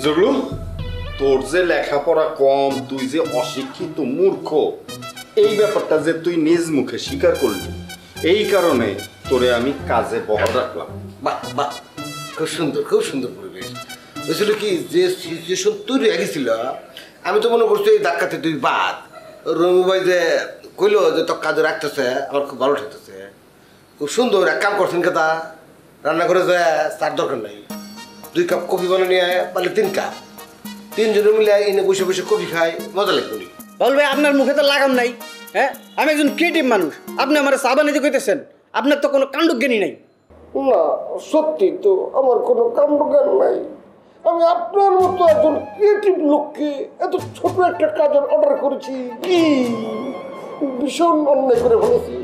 জগলু, তোর যে লেখাপড়া কম, তুই যে অশিক্ষিত মূর্খ, এই ব্যাপারটা যে তুই নিজ মুখে স্বীকার করলি, এই কারণে তোরে আমি কাজে বহাল রাখলাম। বাহ বাহ, খুব সুন্দর পরিবেশ। বুঝছিল কি যে সিচুয়েশন তৈরি হয়ে গেছিল, আমি তো মনে করছি এই ধাক্কাতে তুই বাদ। রমি ভাই যে কইলো যে তোর কাজে রাখতেছে, আমার খুব ভালো ঠেকতেছে। খুব সুন্দর এক কাম করছেন কথা, রান্না করে যে তার দরকার নাই, 2 কাপ কফি বানিয়ে নিয়ে পারলে 3 কাপ, 3 জনে মিলে এনে বসে বসে কফি খাই, মজা লাগবে নি। বলবে আপনার মুখে তো লাগাম নাই। হ্যাঁ, আমি একজন ক্রিয়েটিভ মানুষ, আপনি আমার চা বানিয়ে কইতেছেন, আপনার তো কোনো কাণ্ডজ্ঞানী নাই। না সত্যি তো আমার কোনো কাণ্ডজ্ঞান নাই। আমি আপনার মতো একজন ক্রিয়েটিভ লোককে এত ছোট একটা কাজের অর্ডার করেছি, কি ভীষণ অন্যায় করে ফেলেছি।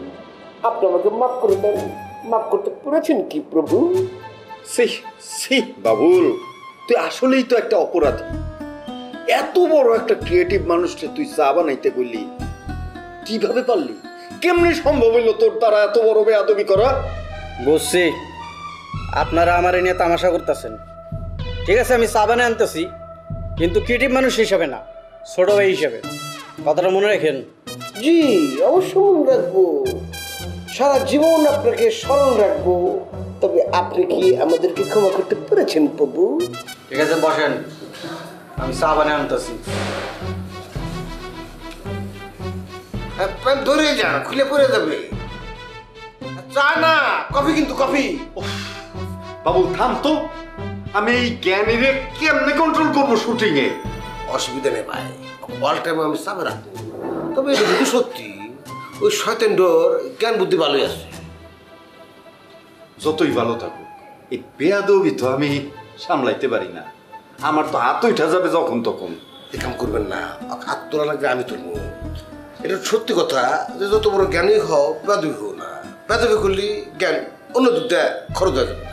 আপনি আমাকে মাফ করে দেন। মাফ করতে পেরেছেন কি প্রভু? বাবুল, তুই আসলেই তো একটা অপরাধী। এত বড় একটা ক্রিয়েটিভ মানুষকে তুই চা বানাইতে বললি, কিভাবে পারলি? কেমনে সম্ভব হইলো তোর দ্বারা এত বড় বেয়াদবি করা? বুঝছি, আপনারা আমার নিয়ে তামাশা করতেছেন। ঠিক আছে, আমি চা বানিয়ে আনতেছি, কিন্তু ক্রিয়েটিভ মানুষ হিসাবে না, ছোট ভাই হিসাবে। কথাটা মনে রাখেন। জি অবশ্য মনে রাখবো, সারা জীবন আপনাকে স্মরণ রাখবো। তবে আপনি কি আমাদেরকে ক্ষমা করতে পেরেছেন প্রভু? ঠিক আছে, বসেন, আমি চা বানিয়ে আনতেছি। ধরে যান, খুলে পড়ে যাবে। চা না, কফি, কিন্তু কফি। বাবুল থাম তো, আমি এই জ্ঞানীরে কেমনে কন্ট্রোল করবো শুটিং এ? অসুবিধা নেই ভাই, অল টাইম আমি চাপে রাখবো। তবে এটা কিন্তু সত্যি, ওই শয়তান ডোর জ্ঞান বুদ্ধি ভালোই আছে। যতই ভালো থাকুক, এই বেয়াদবি তো আমি সামলাইতে পারি না। আমার তো হাত উঠা যাবে যখন তখন। এ কাম করবেন না, হাত তোলা লাগবে আমি তুলবো। এটা সত্যি কথা যে যত বড় জ্ঞানী হও, বেদবি হও না। বেদবি করলে জ্ঞান অন্য দিক দিয়ে খরচ হয়ে যাবে।